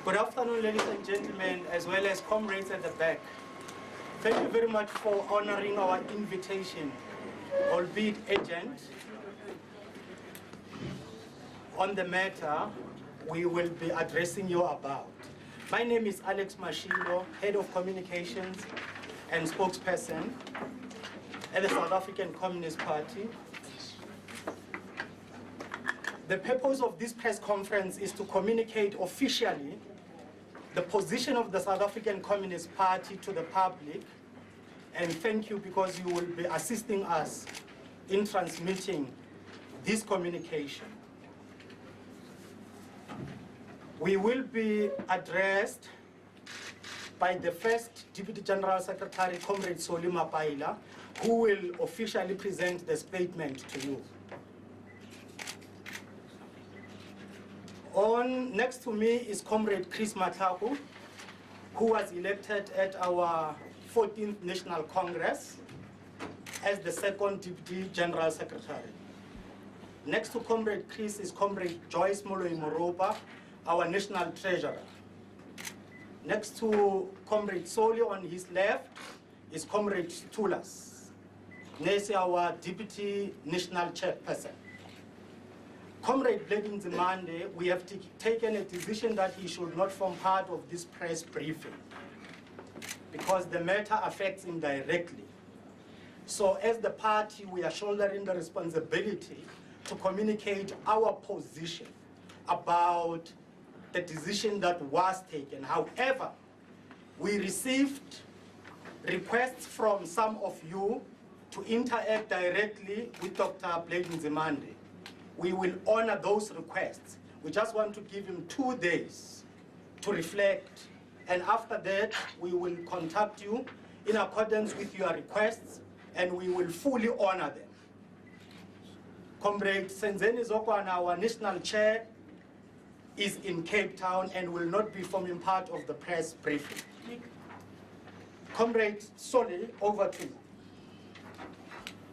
Good afternoon, ladies and gentlemen, as well as comrades at the back. Thank you very much for honoring our invitation, albeit urgent, on the matter we will be addressing you about. My name is Alex Mashilo, Head of Communications and Spokesperson at the South African Communist Party. The purpose of this press conference is to communicate officially the position of the South African Communist Party to the public, and thank you because you will be assisting us in transmitting this communication. We will be addressed by the first Deputy General Secretary, Comrade Solly Mapaila, who will officially present the statement to you. Next to me is Comrade Chris Matlaku, who was elected at our 14th National Congress as the second Deputy General Secretary. Next to Comrade Chris is Comrade Joyce Moloi Moroba, our National Treasurer. Next to Comrade Solly on his left is Comrade Tulas, Nesi, our Deputy National Chairperson. Comrade Nzimande, we have taken a decision that he should not form part of this press briefing because the matter affects him directly. So as the party, we are shouldering the responsibility to communicate our position about the decision that was taken. However, we received requests from some of you to interact directly with Dr. Nzimande. We will honor those requests. We just want to give him 2 days to reflect, and after that, we will contact you in accordance with your requests, and we will fully honor them. Comrade Senzeni Zokwana, our national chair, is in Cape Town and will not be forming part of the press briefing. Comrade Solly, over to you.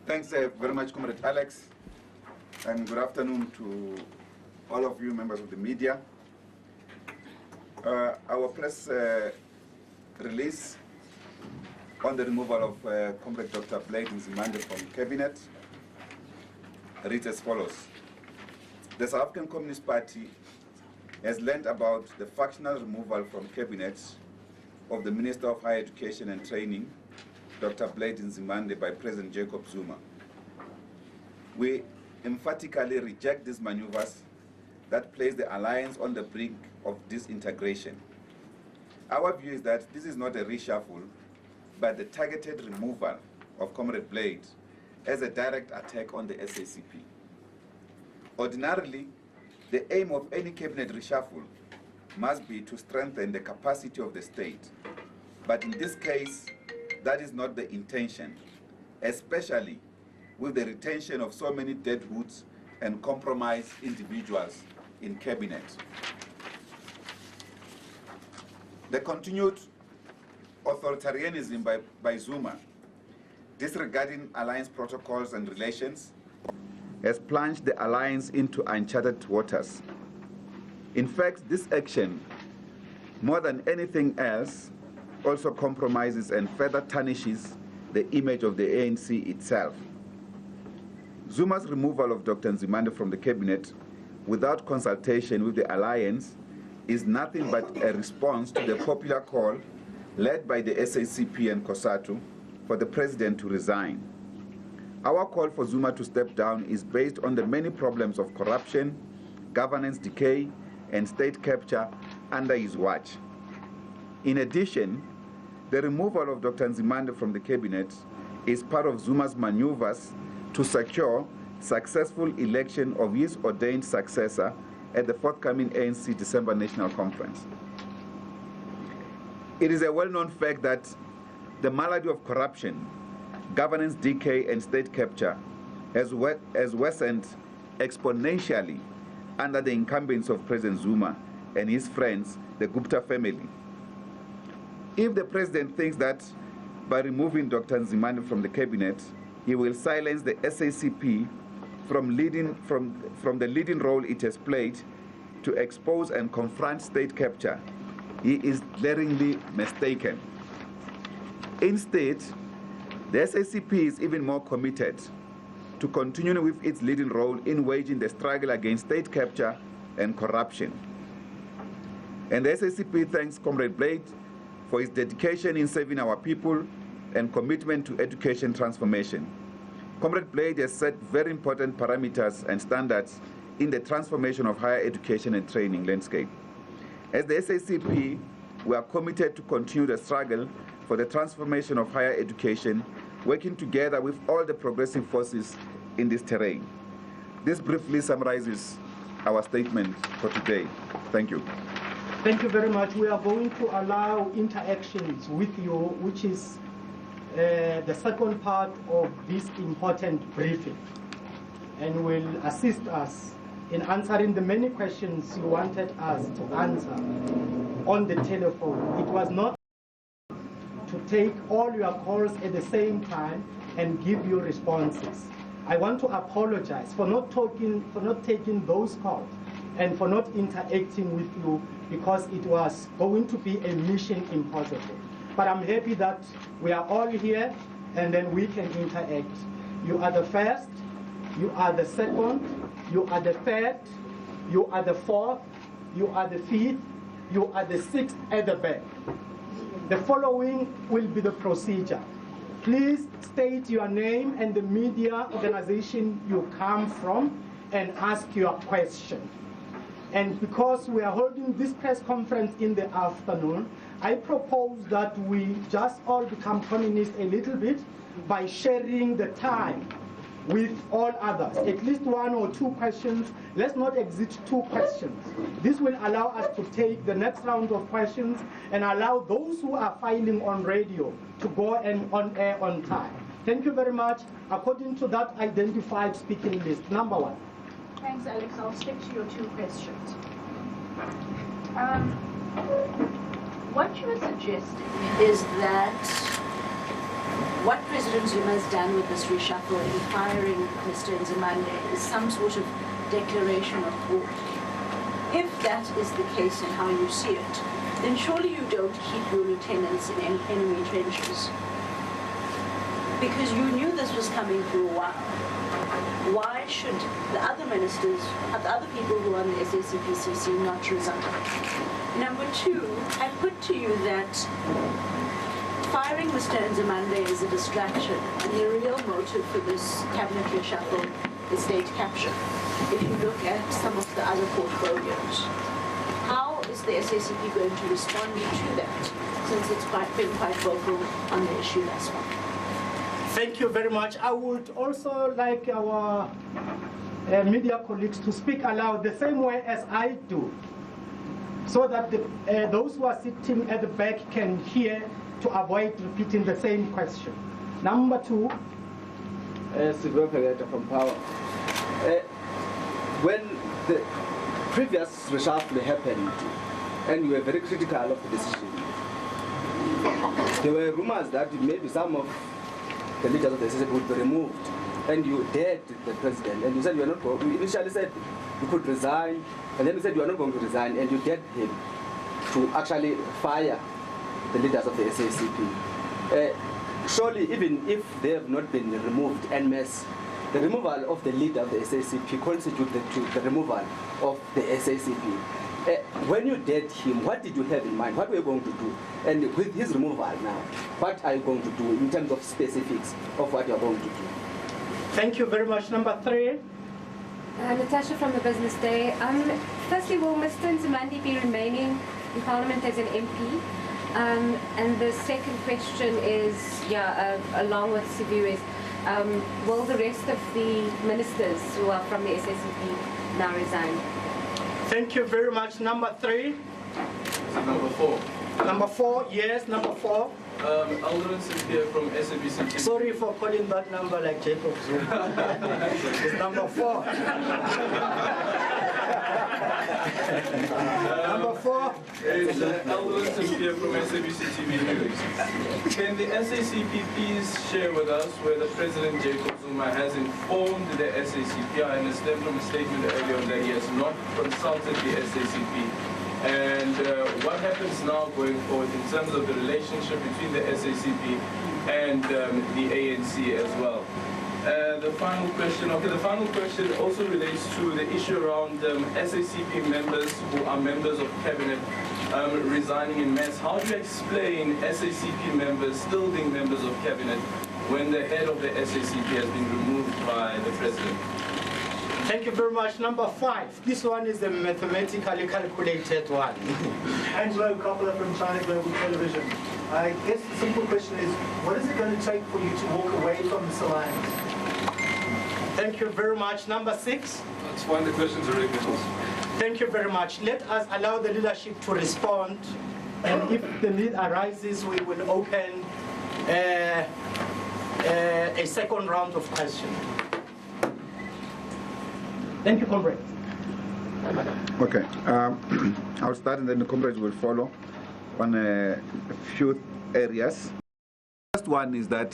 Thanks very much, Comrade Alex. And good afternoon to all of you members of the media. Our press release on the removal of Comrade Dr. Nzimande from Cabinet reads as follows. The South African Communist Party has learned about the factional removal from Cabinet of the Minister of Higher Education and Training, Dr. Nzimande, by President Jacob Zuma. We emphatically reject these maneuvers that place the alliance on the brink of disintegration. Our view is that this is not a reshuffle, but the targeted removal of Comrade Blade as a direct attack on the SACP. Ordinarily, the aim of any cabinet reshuffle must be to strengthen the capacity of the state. But in this case, that is not the intention, especially with the retention of so many deadwoods and compromised individuals in cabinet. The continued authoritarianism by Zuma, disregarding alliance protocols and relations, has plunged the alliance into uncharted waters. In fact, this action, more than anything else, also compromises and further tarnishes the image of the ANC itself. Zuma's removal of Dr. Nzimande from the cabinet without consultation with the alliance is nothing but a response to the popular call led by the SACP and COSATU for the president to resign. Our call for Zuma to step down is based on the many problems of corruption, governance decay, and state capture under his watch. In addition, the removal of Dr. Nzimande from the cabinet is part of Zuma's maneuvers to secure successful election of his ordained successor at the forthcoming ANC December National Conference. It is a well-known fact that the malady of corruption, governance decay, and state capture has worsened exponentially under the incumbents of President Zuma and his friends, the Gupta family. If the president thinks that by removing Dr. Nzimande from the cabinet, he will silence the SACP from the leading role it has played to expose and confront state capture, he is glaringly mistaken. Instead, the SACP is even more committed to continue with its leading role in waging the struggle against state capture and corruption. And the SACP thanks Comrade Blade for his dedication in serving our people and commitment to education transformation. Comrade Blade has set very important parameters and standards in the transformation of higher education and training landscape. As the SACP, we are committed to continue the struggle for the transformation of higher education, working together with all the progressive forces in this terrain. This briefly summarizes our statement for today. Thank you. Thank you very much. We are going to allow interactions with you, which is the second part of this important briefing, and will assist us in answering the many questions you wanted us to answer on the telephone. It was not to take all your calls at the same time and give you responses. I want to apologize for not taking those calls and for not interacting with you, because it was going to be a mission impossible. But I'm happy that we are all here and then we can interact. You are the first, you are the second, you are the third, you are the fourth, you are the fifth, you are the sixth at the back. The following will be the procedure. Please state your name and the media organization you come from and ask your question. And because we are holding this press conference in the afternoon, I propose that we just all become communists a little bit by sharing the time with all others. At least one or two questions. Let's not exceed 2 questions. This will allow us to take the next round of questions and allow those who are filing on radio to go and on air on time. Thank you very much. According to that identified speaking list. Number 1. Thanks, Alex. I'll stick to your 2 questions. What you are suggesting is that what President Zuma has done with this reshuffle in firing Mr. Nzimande is some sort of declaration of war. If that is the case in how you see it, then surely you don't keep your lieutenants in enemy trenches. Because you knew this was coming for a while. Why should the other ministers, the other people who are on the SACP-CC not resign? Number 2, I put to you that firing Mr. Nzimande is a distraction, and the real motive for this cabinet reshuffle is state capture. If you look at some of the other portfolios, how is the SACP going to respond to that, since it's been quite vocal on the issue thus far? Thank you very much. I would also like our media colleagues to speak aloud the same way as I do, so that those who are sitting at the back can hear, to avoid repeating the same question. Number 2. Civil Operator from Power. When the previous reshuffle happened, and you were very critical of the decision, there were rumors that maybe some of the leaders of the SACP would be removed, and you dared the president, and you said you were not going. You initially said you could resign, and then you said you are not going to resign, and you dared him to actually fire the leaders of the SACP. Surely, even if they have not been removed en masse, the removal of the leader of the SACP constitutes the removal of the SACP. When you dared him, what did you have in mind? What were you going to do? And with his removal now, what are you going to do in terms of specifics of what you are going to do? Thank you very much. Number 3. Natasha from the Business Day. Firstly, will Mr. Nzimande be remaining in Parliament as an MP? And the second question is, along with Sibu, is will the rest of the ministers who are from the SACP now resign? Thank you very much. Number 3. Number 4. Number 4, yes, number 4. Alderman Cynthia from SABC. Sorry for calling that number like Jacob Zuma. It's number 4. Number 4. It's Alderman Cynthia from SABC TV News. Can the SACP please share with us whether President Jacob Zuma has informed the SACP? I understand from a statement earlier that he has not consulted the SACP And what happens now going forward in terms of the relationship between the SACP and the ANC as well? The final question also relates to the issue around SACP members who are members of cabinet resigning in mass. How do you explain SACP members still being members of cabinet when the head of the SACP has been removed by the president? Thank you very much. Number 5. This one is a mathematically calculated one. Angelo Coppola from China Global Television. I guess the simple question is, what is it going to take for you to walk away from this alliance? Thank you very much. Number 6. That's fine. The questions are already asked. Thank you very much. Let us allow the leadership to respond, and if the need arises, we will open a second round of questions. Thank you, comrade. Okay, I'll start and then the comrades will follow on a few areas. The first one is that,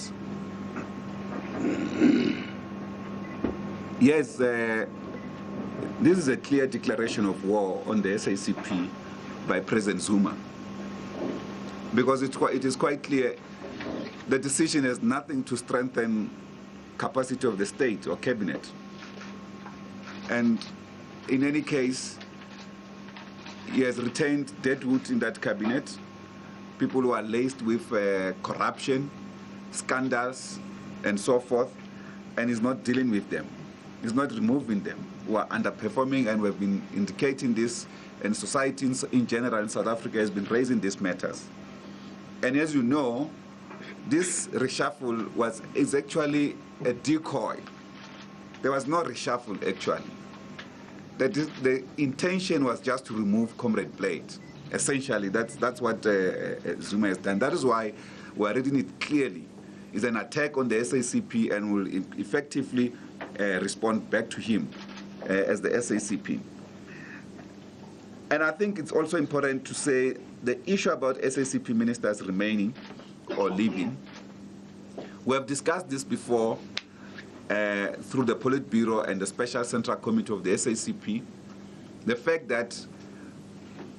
yes, this is a clear declaration of war on the SACP by President Zuma, because it is quite clear the decision has nothing to strengthen capacity of the state or cabinet. And in any case, he has retained deadwood in that cabinet, people who are laced with corruption, scandals, and so forth, and he's not dealing with them. He's not removing them, who are underperforming, and we've been indicating this, and society in general in South Africa has been raising these matters. And as you know, this reshuffle is actually a decoy. There was no reshuffle, actually. The intention was just to remove Comrade Blade. Essentially, that's what Zuma has done. That is why we're reading it clearly. It's an attack on the SACP and will effectively respond back to him as the SACP. And I think it's also important to say the issue about SACP ministers remaining or leaving, we have discussed this before through the Politburo and the Special Central Committee of the SACP, the fact that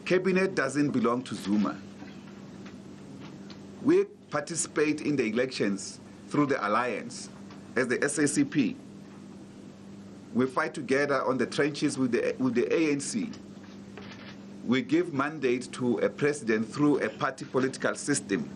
cabinet doesn't belong to Zuma. We participate in the elections through the alliance as the SACP. We fight together on the trenches with the ANC. We give mandate to a president through a party political system.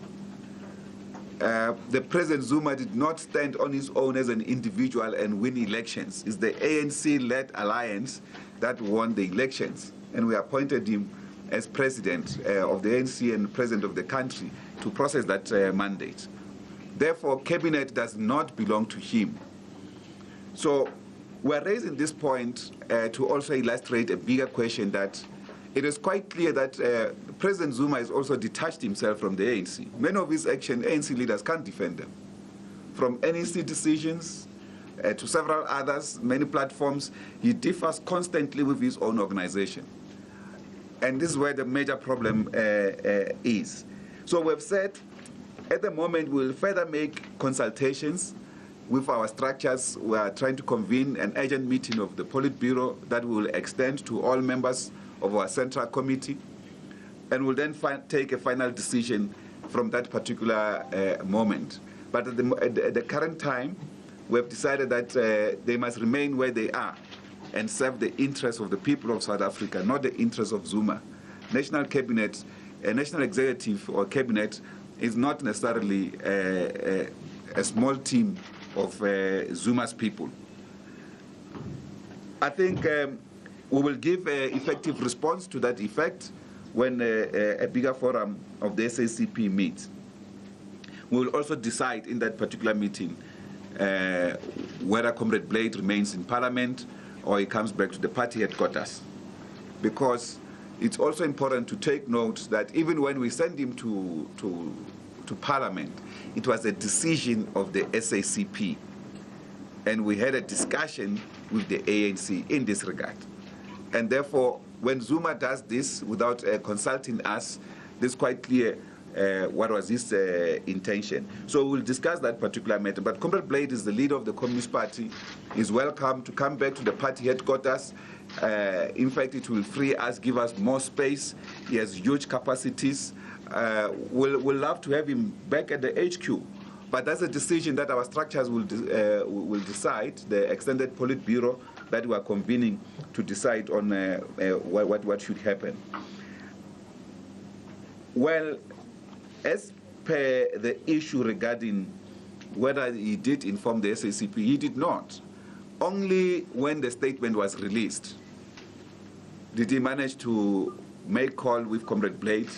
The President Zuma did not stand on his own as an individual and win elections. It's the ANC-led alliance that won the elections, and we appointed him as president of the ANC and president of the country to process that mandate. Therefore, cabinet does not belong to him. So we're raising this point to also illustrate a bigger question that it is quite clear that President Zuma has also detached himself from the ANC. Many of his actions, ANC leaders can't defend them. From NEC decisions to several others, many platforms, he differs constantly with his own organization. And this is where the major problem is. So we've said, at the moment, we'll further make consultations with our structures. We are trying to convene an urgent meeting of the Politburo that will extend to all members of our Central Committee, and will then take a final decision from that particular moment. But at the current time, we have decided that they must remain where they are and serve the interests of the people of South Africa, not the interests of Zuma. National cabinet, a national executive or cabinet is not necessarily a small team of Zuma's people. I think we will give an effective response to that effect when a bigger forum of the SACP meets. We will also decide in that particular meeting whether Comrade Blade remains in Parliament or he comes back to the party headquarters. Because it's also important to take note that even when we send him to Parliament, it was a decision of the SACP. And we had a discussion with the ANC in this regard. And therefore, when Zuma does this without consulting us, this is quite clear what was his intention. So we'll discuss that particular matter. But Comrade Blade is the leader of the Communist Party. He's welcome to come back to the party headquarters In fact, it will free us, give us more space. He has huge capacities. We'll love to have him back at the HQ. But that's a decision that our structures will decide, the extended Politburo that we are convening to decide on what should happen. Well, as per the issue regarding whether he did inform the SACP, he did not. Only when the statement was released did he manage to make call with Comrade Blade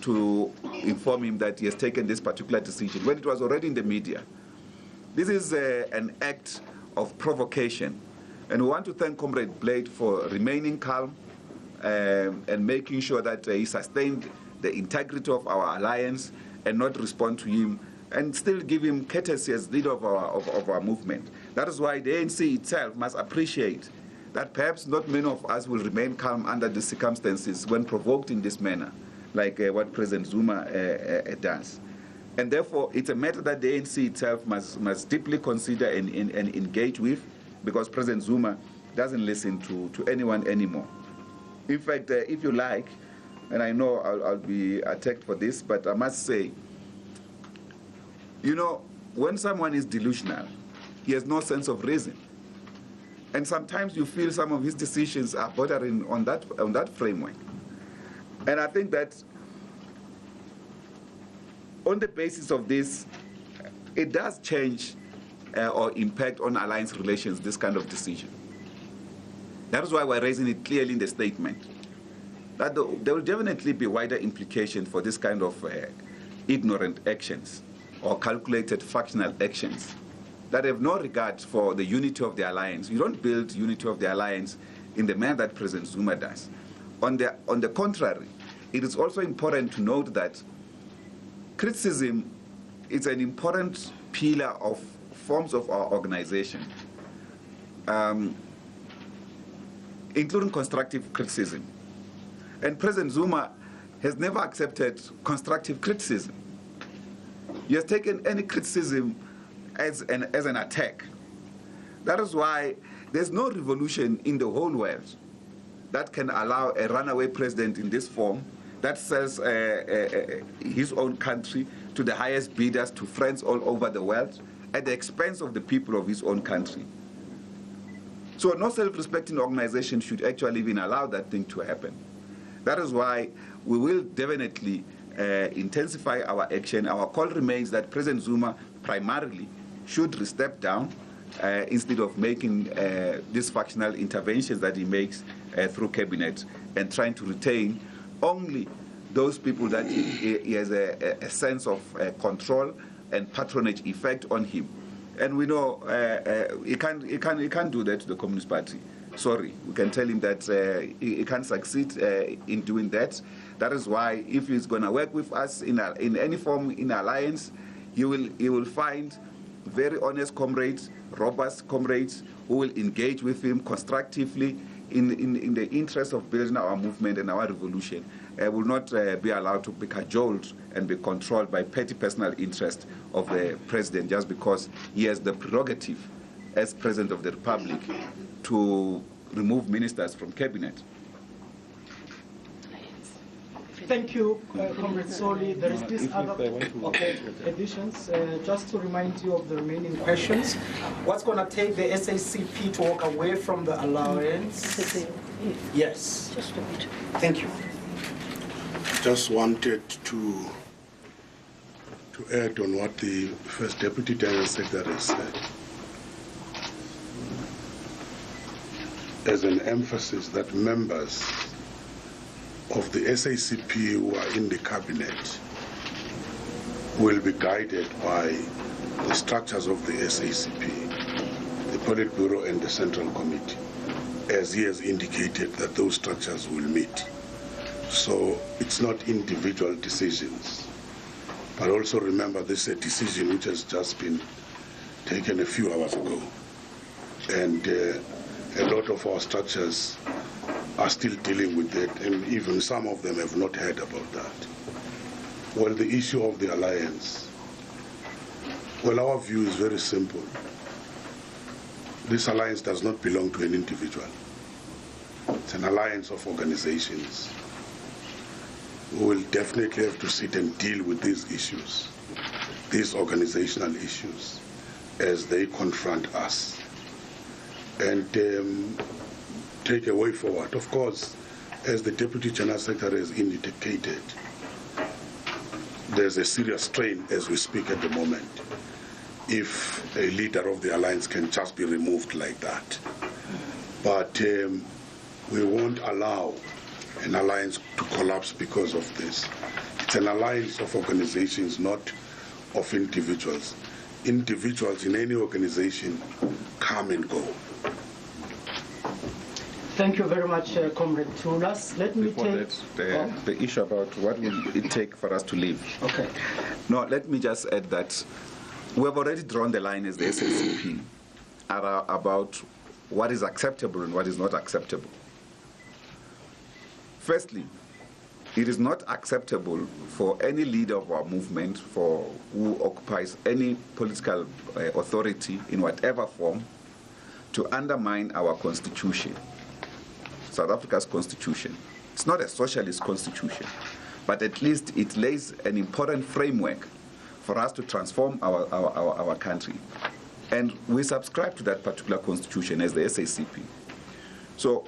to inform him that he has taken this particular decision, when it was already in the media. This is an act of provocation. And we want to thank Comrade Blade for remaining calm and making sure that he sustained the integrity of our alliance and not respond to him, and still give him courtesy as leader of our movement. That is why the ANC itself must appreciate that perhaps not many of us will remain calm under the circumstances when provoked in this manner, like what President Zuma does. And therefore, it's a matter that the ANC itself must deeply consider and engage with, because President Zuma doesn't listen to anyone anymore. In fact, if you like, and I know I'll be attacked for this, but I must say, you know, when someone is delusional, he has no sense of reason. And sometimes you feel some of his decisions are bordering on that framework. And I think that on the basis of this, it does change or impact on alliance relations, this kind of decision. That is why we're raising it clearly in the statement, that there will definitely be wider implications for this kind of ignorant actions or calculated factional actions that have no regard for the unity of the alliance. You don't build unity of the alliance in the manner that President Zuma does. On the contrary, it is also important to note that criticism is an important pillar of forms of our organization, including constructive criticism. And President Zuma has never accepted constructive criticism. He has taken any criticism as an attack. That is why there's no revolution in the whole world that can allow a runaway president in this form that sells his own country to the highest bidders, to friends all over the world, at the expense of the people of his own country. So no self-respecting organization should actually even allow that thing to happen. That is why we will definitely intensify our action. Our call remains that President Zuma primarily should step down instead of making these factional interventions that he makes through cabinet, and trying to retain only those people that he has a sense of control and patronage effect on him. And we know he can't do that to the Communist Party. Sorry, we can tell him that he can't succeed in doing that. That is why, if he's going to work with us in any form in alliance, he will find very honest comrades, robust comrades, who will engage with him constructively in the interest of building our movement and our revolution. Will not be allowed to be cajoled and be controlled by petty personal interest of the president, just because he has the prerogative as President of the Republic to remove ministers from cabinet. Thank you, Comrade Soli. There is this other additions. Just to remind you of the remaining questions. What's going to take the SACP to walk away from the alliance? Yes. Just a bit. Thank you. Just wanted to add on what the First Deputy General Secretary said, as an emphasis that members of the SACP who are in the cabinet will be guided by the structures of the SACP, the Politburo and the Central Committee, as he has indicated that those structures will meet. So it's not individual decisions. But also remember, this is a decision which has just been taken a few hours ago. And a lot of our structures are still dealing with that, and even some of them have not heard about that. Well, the issue of the alliance, well, our view is very simple. This alliance does not belong to an individual. It's an alliance of organizations. We will definitely have to sit and deal with these issues, these organizational issues, as they confront us, and take a way forward. Of course, as the Deputy General Secretary has indicated, there's a serious strain as we speak at the moment if a leader of the alliance can just be removed like that. But we won't allow an alliance to collapse because of this. It's an alliance of organizations, not of individuals. Individuals in any organization come and go. Thank you very much, Comrade Tulas. Let me Before take... that, the issue about what will it take for us to leave. Okay. No, let me just add that we have already drawn the line as the SACP about what is acceptable and what is not acceptable. Firstly, it is not acceptable for any leader of our movement who occupies any political authority in whatever form to undermine our constitution, South Africa's constitution. It's not a socialist constitution, but at least it lays an important framework for us to transform our country. And we subscribe to that particular constitution as the SACP. So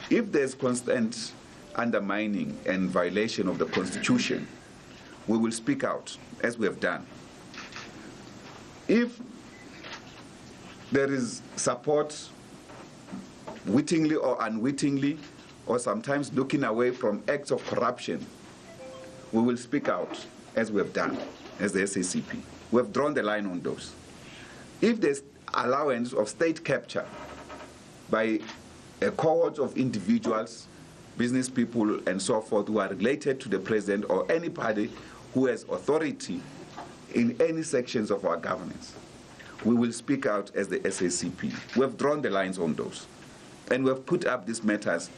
if there's constant undermining and violation of the constitution, we will speak out, as we have done. If there is support, wittingly or unwittingly, or sometimes looking away from acts of corruption, we will speak out, as we have done, as the SACP. We have drawn the line on those. If there's allowance of state capture by a cohort of individuals, business people, and so forth, who are related to the president or anybody who has authority in any sections of our governance, we will speak out as the SACP. We have drawn the lines on those. And we have put up these matters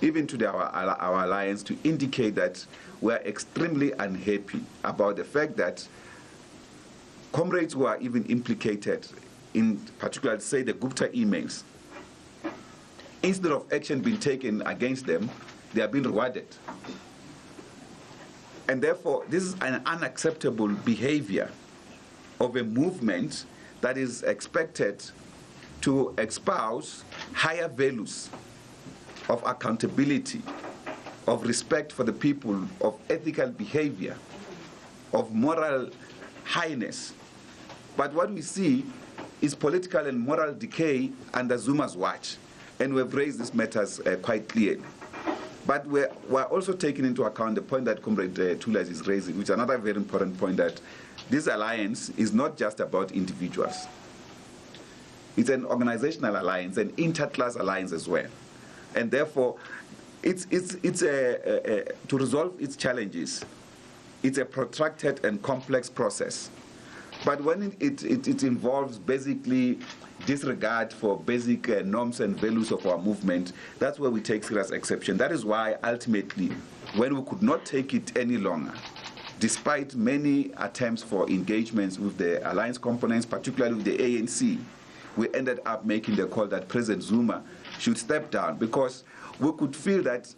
even to our alliance to indicate that we are extremely unhappy about the fact that comrades who are even implicated in particular, say, the Gupta emails, instead of action being taken against them, they are being rewarded. And therefore, this is an unacceptable behavior of a movement that is expected to espouse higher values of accountability, of respect for the people, of ethical behavior, of moral highness. But what we see is political and moral decay under Zuma's watch. And we've raised these matters quite clearly. But we're also taking into account the point that Comrade Tulas is raising, which is another very important point, that this alliance is not just about individuals. It's an organizational alliance, an interclass alliance as well. And therefore, to resolve its challenges, it's a protracted and complex process. But when it involves basically disregard for basic norms and values of our movement, that's where we take serious exception. That is why ultimately, when we could not take it any longer, despite many attempts for engagements with the alliance components, particularly with the ANC, we ended up making the call that President Zuma should step down, because we could feel that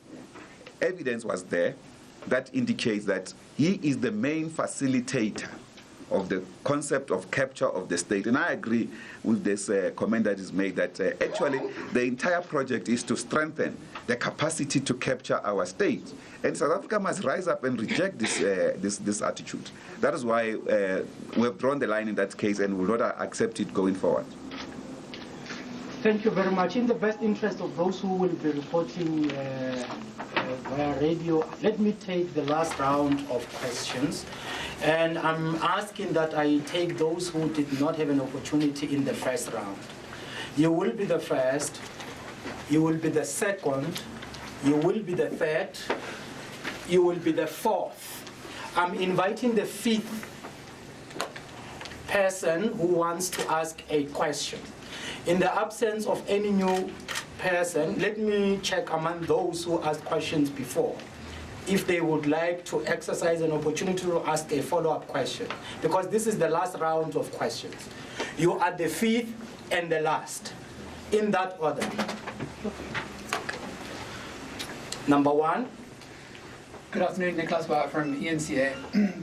evidence was there that indicates that he is the main facilitator of the concept of capture of the state. And I agree with this comment that is made that actually the entire project is to strengthen the capacity to capture our state. And South Africa must rise up and reject this attitude. That is why we have drawn the line in that case and will not accept it going forward. Thank you very much. In the best interest of those who will be reporting via radio, let me take the last round of questions. And I'm asking that I take those who did not have an opportunity in the first round. You will be the first, you will be the second, you will be the third, you will be the fourth. I'm inviting the fifth person who wants to ask a question. In the absence of any new person, let me check among those who asked questions before if they would like to exercise an opportunity to ask a follow-up question, because this is the last round of questions. You are the fifth and the last, in that order. Number 1. Good afternoon, Nicholas Bauer from ENCA.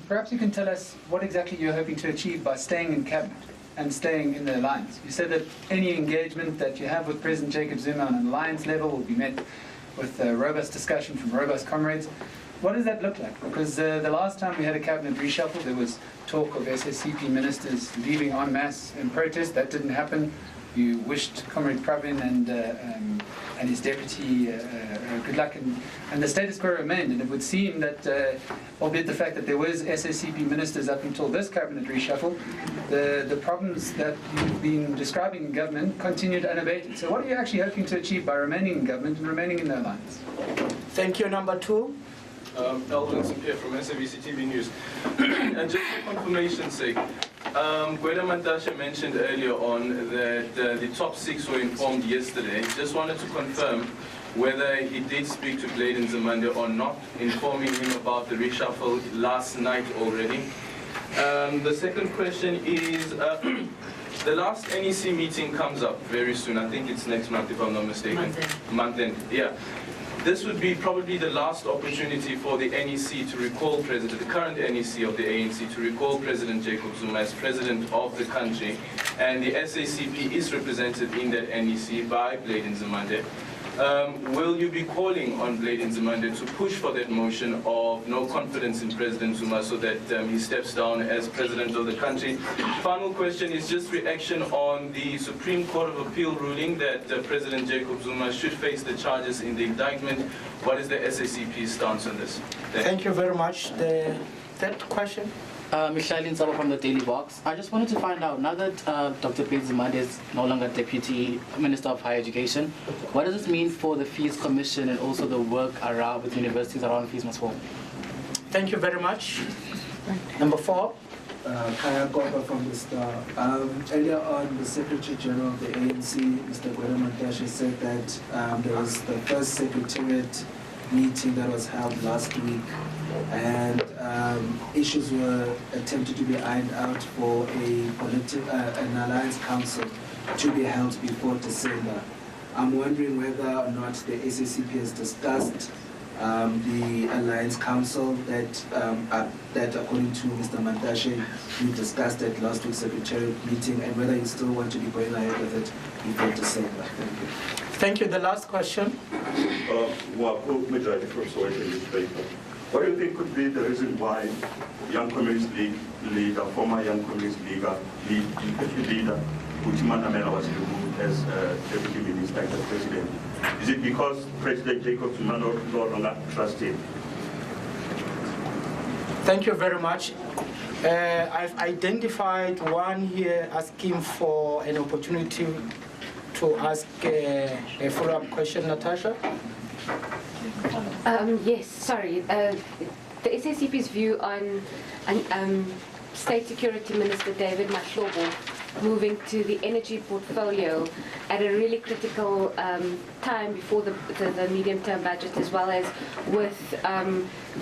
Perhaps you can tell us what exactly you're hoping to achieve by staying in cabinet and staying in the alliance. You said that any engagement that you have with President Jacob Zuma on an alliance level will be met with a robust discussion from robust comrades. What does that look like? Because the last time we had a cabinet reshuffle, there was talk of SACP ministers leaving en masse in protest. That didn't happen. You wished Comrade Pravin and his deputy good luck, and the status quo remained. And it would seem that, albeit the fact that there was SACP ministers up until this cabinet reshuffle, the problems that you've been describing in government continued unabated. So what are you actually hoping to achieve by remaining in government and remaining in the alliance? Thank you. Number 2. Elvin Sipier from SABC TV News. And just for confirmation's sake, Gweda Mantashe mentioned earlier on that the top 6 were informed yesterday. Just wanted to confirm whether he did speak to President Nzimande or not, informing him about the reshuffle last night already. The second question is, the last NEC meeting comes up very soon. I think it's next month, if I'm not mistaken. Month end, yeah. This would be probably the last opportunity for the NEC to recall the current NEC of the ANC to recall President Jacob Zuma as president of the country, and the SACP is represented in that NEC by President Nzimande. Will you be calling on President Nzimande to push for that motion of no confidence in President Zuma so that he steps down as president of the country? Final question is just reaction on the Supreme Court of Appeal ruling that President Jacob Zuma should face the charges in the indictment. What is the SACP's stance on this? Thank you very much. The third question. Michael Nsaba from the Daily Box. I just wanted to find out, now that Dr. President Zuma is no longer Deputy Minister of Higher Education, what does this mean for the Fees Commission and also the work around with universities around fees must fall? Thank you very much. Number 4. Kaya Kopa from the Star. Earlier on, the Secretary General of the ANC, Mr. Gweda Mantashe, said that there was the first Secretariat meeting that was held last week, and issues were attempted to be ironed out for an alliance council to be held before December. I'm wondering whether or not the SACP has discussed the alliance council that according to Mr. Mantashe, you discussed at last week's secretariat meeting, and whether you still want to be going ahead with it before December. Thank you. Thank you. The last question. What do you think could be the reason why Young Communist League leader, former Young Communist League leader, Nzimande was removed as deputy minister and the president? Is it because President Jacob Zuma no longer trusts him? Thank you very much. I've identified one here asking for an opportunity to ask a follow-up question, Natasha. Yes, sorry. The SACP's view on State Security Minister David Mahlobo moving to the energy portfolio at a really critical time before the medium-term budget, as well as with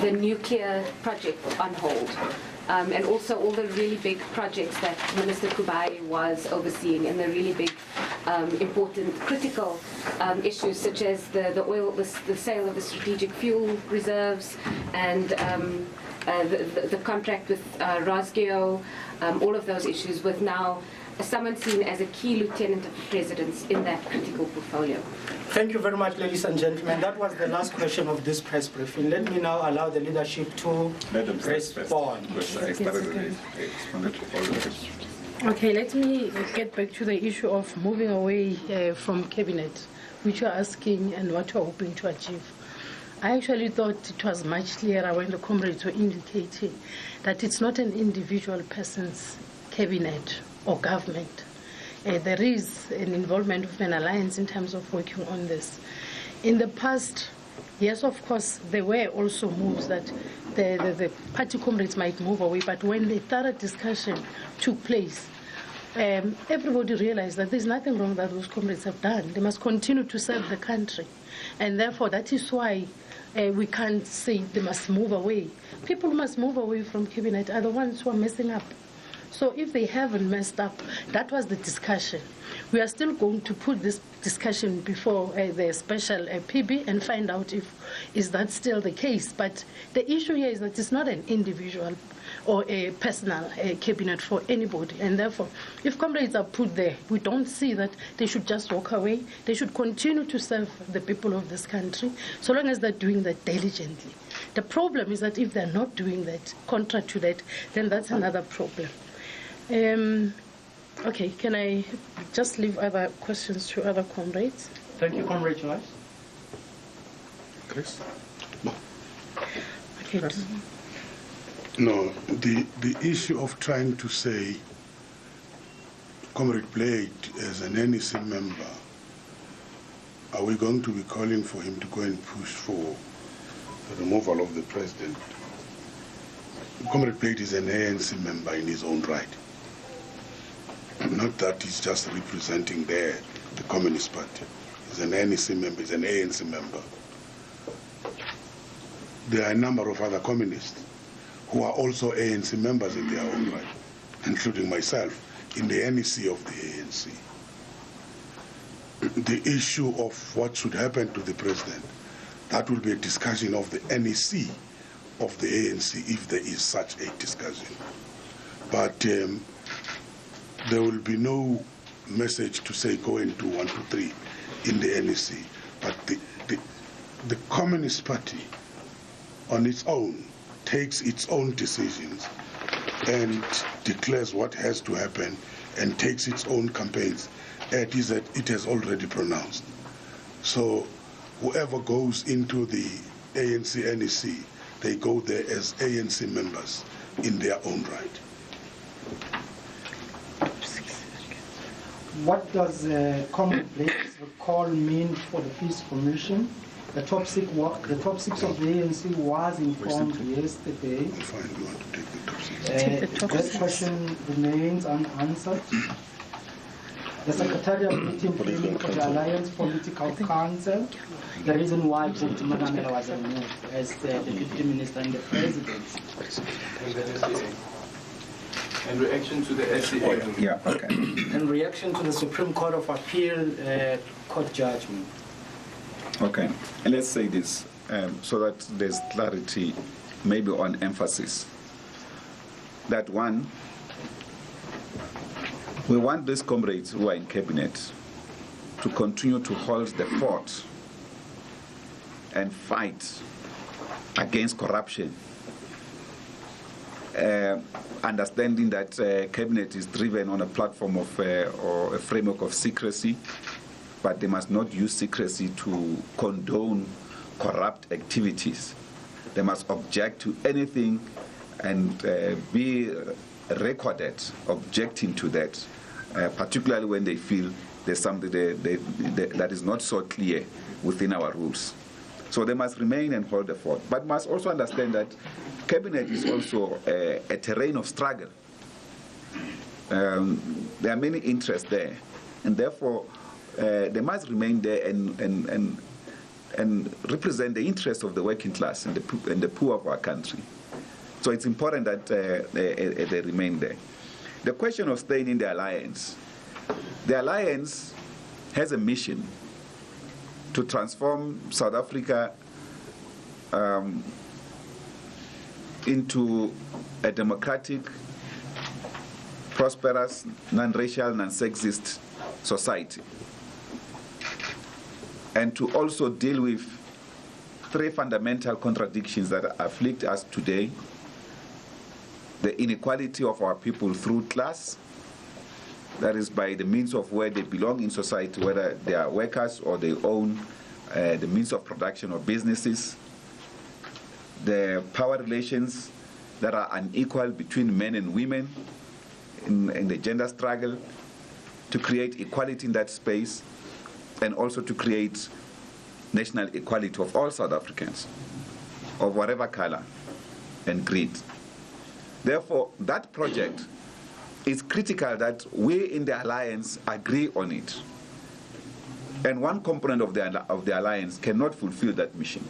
the nuclear project on hold. And also all the really big projects that Minister Kubai was overseeing, and the really big, important, critical issues such as the sale of the strategic fuel reserves, and the contract with Rosgeo, all of those issues, with now someone seen as a key lieutenant of the president's in that critical portfolio. Thank you very much, ladies and gentlemen. That was the last question of this press briefing. Let me now allow the leadership to respond. Okay, let me get back to the issue of moving away from cabinet, which you're asking and what you're hoping to achieve. I actually thought it was much clearer when the comrades were indicating that it's not an individual person's cabinet or government. There is an involvement of an alliance in terms of working on this. In the past, yes, of course, there were also moves that the party comrades might move away, but when the thorough discussion took place, everybody realized that there's nothing wrong that those comrades have done. They must continue to serve the country. And therefore, that is why we can't say they must move away. People who must move away from cabinet are the ones who are messing up. So if they haven't messed up, that was the discussion. We are still going to put this discussion before the special PB and find out is that still the case. But the issue here is that it's not an individual or a personal cabinet for anybody. And therefore, if comrades are put there, we don't see that they should just walk away. They should continue to serve the people of this country, so long as they're doing that diligently. The problem is that if they're not doing that, contrary to that, then that's another problem. Okay, can I just leave other questions to other comrades? Thank you, Comrade Joyce. Chris? Okay. Chris? No, the issue of trying to say Comrade Blade as an NEC member, are we going to be calling for him to go and push for the removal of the president? Comrade Blade is an ANC member in his own right. Not that he's just representing the Communist Party. He's an NEC member, he's an ANC member. There are a number of other communists who are also ANC members in their own right, including myself, in the NEC of the ANC. The issue of what should happen to the president, that will be a discussion of the NEC of the ANC, if there is such a discussion. But there will be no message to say go and do 1, 2, 3 in the NEC. But the Communist Party on its own takes its own decisions and declares what has to happen and takes its own campaigns. It is that it has already pronounced. So whoever goes into the ANC NEC, they go there as ANC members in their own right. What does Comrade Blade's recall mean for the Peace Commission? The top six of the ANC was informed yesterday. That question remains unanswered. The Secretariat meeting planning for the Alliance Political Council, the reason why Nzimande was removed as the Deputy Minister and the President. In reaction to the SACP. Yeah, okay. In reaction to the Supreme Court of Appeal court judgment. Okay, and let's say this so that there's clarity, maybe on emphasis. That one, we want these comrades who are in cabinet to continue to hold the fort and fight against corruption, understanding that cabinet is driven on a platform of or a framework of secrecy, but they must not use secrecy to condone corrupt activities. They must object to anything and be recorded objecting to that, particularly when they feel there's something that is not so clear within our rules. So they must remain and hold the fort, but must also understand that cabinet is also a terrain of struggle. There are many interests there, and therefore they must remain there and represent the interests of the working class and the poor of our country. So it's important that they remain there. The question of staying in the alliance has a mission to transform South Africa into a democratic, prosperous, non-racial, non-sexist society, and to also deal with three fundamental contradictions that afflict us today: the inequality of our people through class, that is by the means of where they belong in society, whether they are workers or they own the means of production or businesses, the power relations that are unequal between men and women in the gender struggle, to create equality in that space, and also to create national equality of all South Africans, of whatever color and creed. Therefore, that project is critical that we in the alliance agree on it. And one component of the alliance cannot fulfill that mission.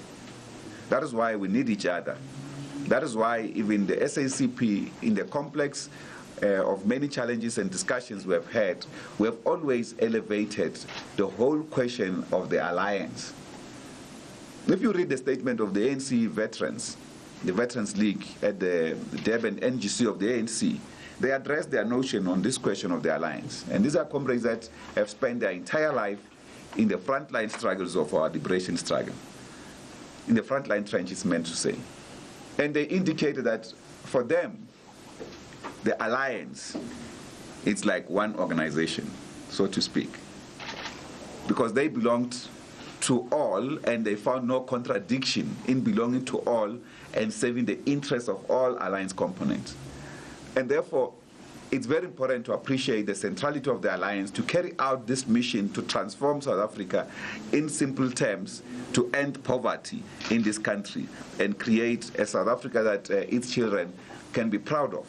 That is why we need each other. That is why even the SACP, in the complex of many challenges and discussions we have had, we have always elevated the whole question of the alliance. If you read the statement of the ANC veterans, the Veterans League at the Durban NGC of the ANC, they addressed their notion on this question of the alliance. And these are comrades that have spent their entire life in the frontline struggles of our liberation struggle. In the frontline trenches, meant to say. And they indicated that for them, the alliance is like one organization, so to speak. Because they belonged to all, and they found no contradiction in belonging to all and serving the interests of all alliance components. And therefore, it's very important to appreciate the centrality of the alliance to carry out this mission to transform South Africa in simple terms, to end poverty in this country and create a South Africa that its children can be proud of.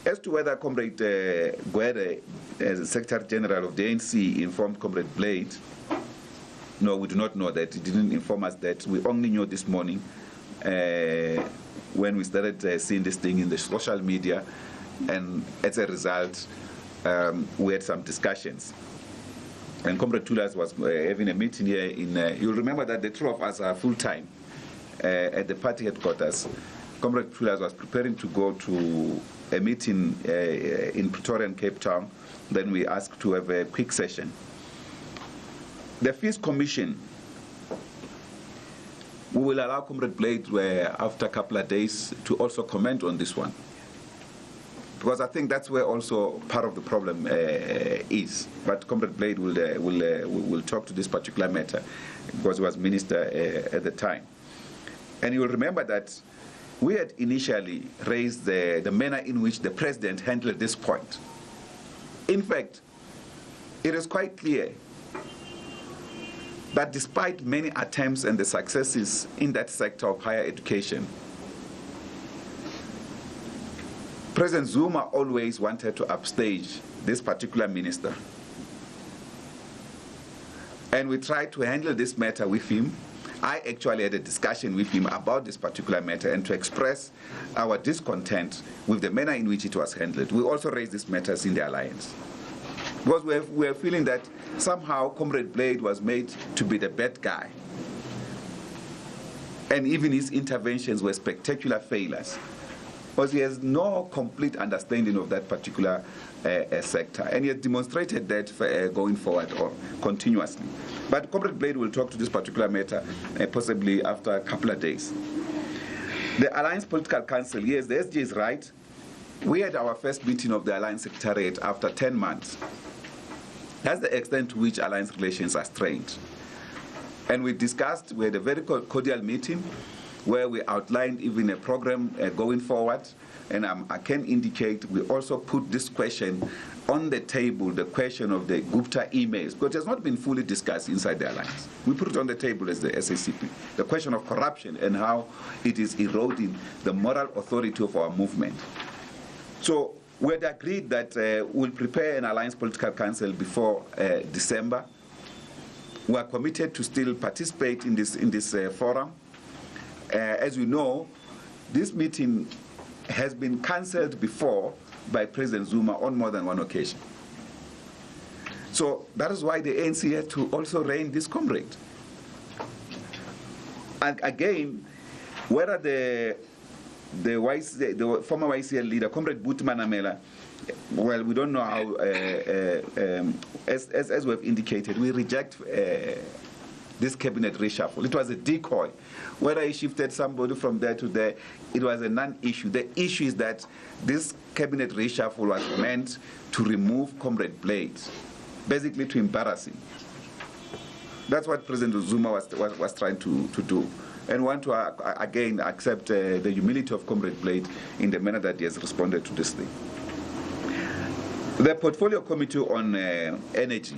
As to whether Comrade Gwede, as the Secretary General of the ANC, informed Comrade Blade, no, we do not know that. He didn't inform us that. We only knew this morning when we started seeing this thing in the social media, and as a result, we had some discussions. And Comrade Tulas was having a meeting here you'll remember that the two of us are full-time at the party headquarters. Comrade Tulas was preparing to go to a meeting in Pretoria and Cape Town. Then we asked to have a quick session. The Fees Commission, we will allow Comrade Blade after a couple of days to also comment on this one. Because I think that's where also part of the problem is. But Comrade Blade will talk to this particular matter because he was minister at the time. And you'll remember that we had initially raised the manner in which the president handled this point. In fact, it is quite clear that despite many attempts and the successes in that sector of higher education, President Zuma always wanted to upstage this particular minister. And we tried to handle this matter with him. I actually had a discussion with him about this particular matter and to express our discontent with the manner in which it was handled. We also raised these matters in the alliance. Because we are feeling that somehow Comrade Blade was made to be the bad guy. And even his interventions were spectacular failures. Because he has no complete understanding of that particular sector. And he has demonstrated that going forward or continuously. But Comrade Blade will talk to this particular matter possibly after a couple of days. The Alliance Political Council, yes, the SG is right. We had our first meeting of the Alliance Secretariat after 10 months. That's the extent to which alliance relations are strained. And we had a very cordial meeting where we outlined even a program going forward. And I can indicate we also put this question on the table, the question of the Gupta emails, because it has not been fully discussed inside the alliance. We put it on the table as the SACP, the question of corruption and how it is eroding the moral authority of our movement. So we had agreed that we'll prepare an Alliance Political Council before December. We are committed to still participate in this forum. As you know, this meeting has been cancelled before by President Zuma on more than one occasion. So that is why the ANC had to also rein this comrade. And again, whether the former YCL leader, Comrade Buti Manamela, well, we don't know how, as we have indicated, we reject this cabinet reshuffle. It was a decoy. Whether he shifted somebody from there to there, it was a non-issue. The issue is that this cabinet reshuffle was meant to remove Comrade Blade, basically to embarrass him. That's what President Zuma was trying to do. And want to, again, accept the humility of Comrade Blade in the manner that he has responded to this thing. The Portfolio Committee on Energy.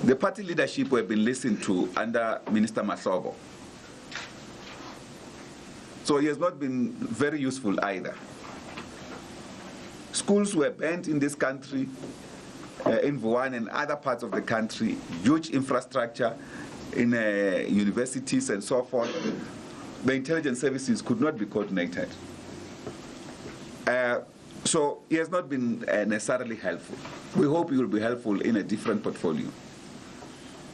The party leadership have been listened to under Minister Masobo. So he has not been very useful either. Schools were banned in this country, in Vuan and other parts of the country, huge infrastructure in universities and so forth. The intelligence services could not be coordinated. So he has not been necessarily helpful. We hope he will be helpful in a different portfolio.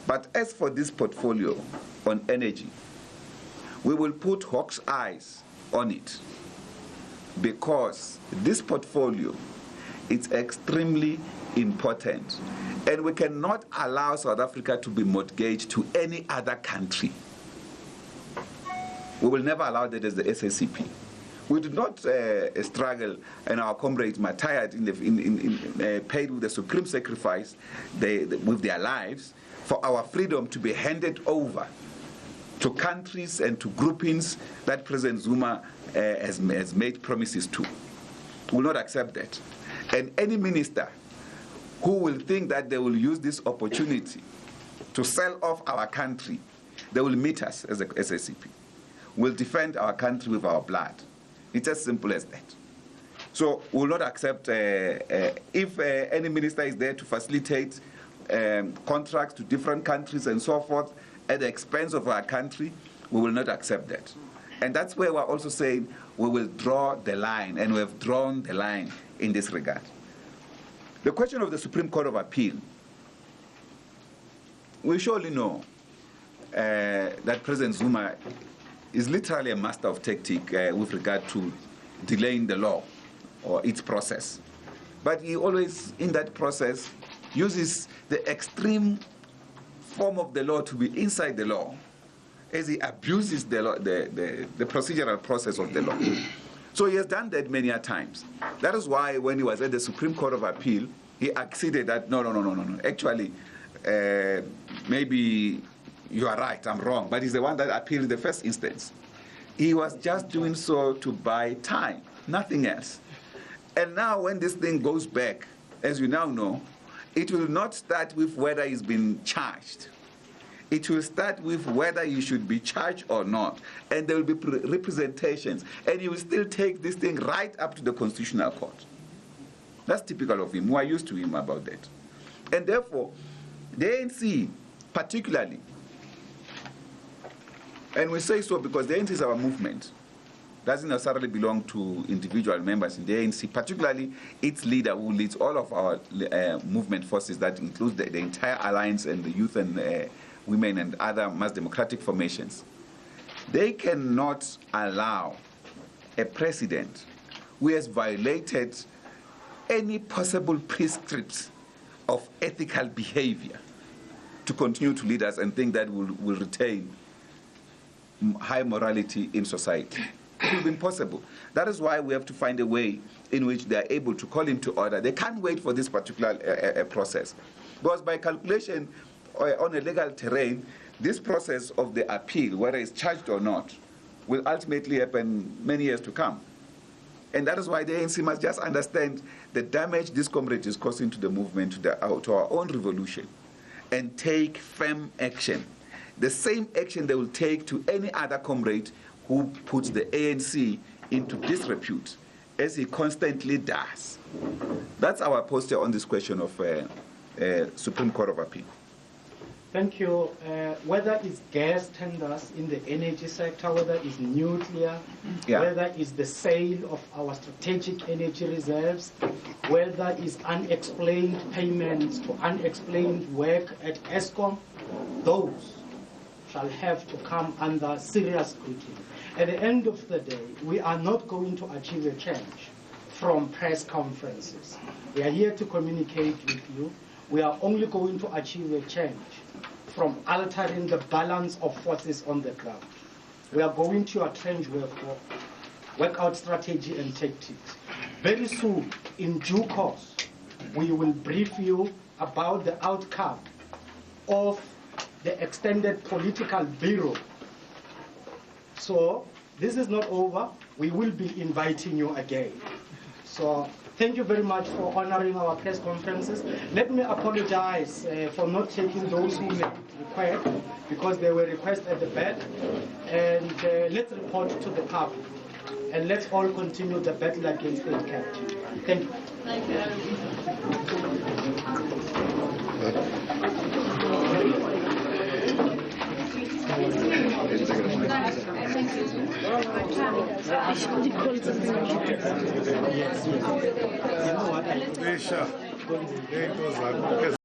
But as for this portfolio on energy, we will put hawk's eyes on it, because this portfolio is extremely important, and we cannot allow South Africa to be mortgaged to any other country. We will never allow that as the SACP. We did not struggle, and our comrades martyred paid with the supreme sacrifice with their lives for our freedom to be handed over to countries and to groupings that President Zuma has made promises to. We will not accept that. And any minister who will think that they will use this opportunity to sell off our country, they will meet us as a SACP. We'll defend our country with our blood. It's as simple as that. So we will not accept if any minister is there to facilitate contracts to different countries and so forth at the expense of our country, we will not accept that. And that's where we're also saying we will draw the line, and we have drawn the line in this regard. The question of the Supreme Court of Appeal, we surely know that President Zuma is literally a master of tactic with regard to delaying the law or its process. But he always, in that process, uses the extreme form of the law to be inside the law, as he abuses the procedural process of the law. So he has done that many a times. That is why when he was at the Supreme Court of Appeal, he acceded that, no. Actually, maybe you are right, I'm wrong, but he's the one that appealed in the first instance. He was just doing so to buy time, nothing else. And now when this thing goes back, as you now know, it will not start with whether he's been charged. It will start with whether you should be charged or not. And there will be representations. And he will still take this thing right up to the Constitutional Court. That's typical of him. We are used to him about that. And therefore, the ANC particularly, and we say so because the ANC is our movement, doesn't necessarily belong to individual members in the ANC, particularly its leader who leads all of our movement forces, that includes the entire alliance and the youth and women and other mass democratic formations. They cannot allow a president who has violated any possible prescripts of ethical behavior to continue to lead us and think that will retain high morality in society. It will be impossible. That is why we have to find a way in which they are able to call him to order. They can't wait for this particular process. Because by calculation, on a legal terrain, this process of the appeal, whether it's charged or not, will ultimately happen many years to come. And that is why the ANC must just understand the damage this comrade is causing to the movement, to our own revolution, and take firm action. The same action they will take to any other comrade who puts the ANC into disrepute, as he constantly does. That's our posture on this question of Supreme Court of Appeal. Thank you. Whether it's gas tenders in the energy sector, whether it's nuclear, whether it's the sale of our strategic energy reserves, whether it's unexplained payments to unexplained work at ESCOM, those shall have to come under serious scrutiny. At the end of the day, we are not going to achieve a change from press conferences. We are here to communicate with you. We are only going to achieve a change from altering the balance of forces on the ground. We are going to a trench workout strategy and tactics. Very soon, in due course, we will brief you about the outcome of the extended political bureau. So this is not over. We will be inviting you again. So thank you very much for honoring our press conferences. Let me apologize for not taking those who made requests, because they were requested at the back. And let's report to the public. And let's all continue the battle against state capture. Thank you. Thank you. Thank you.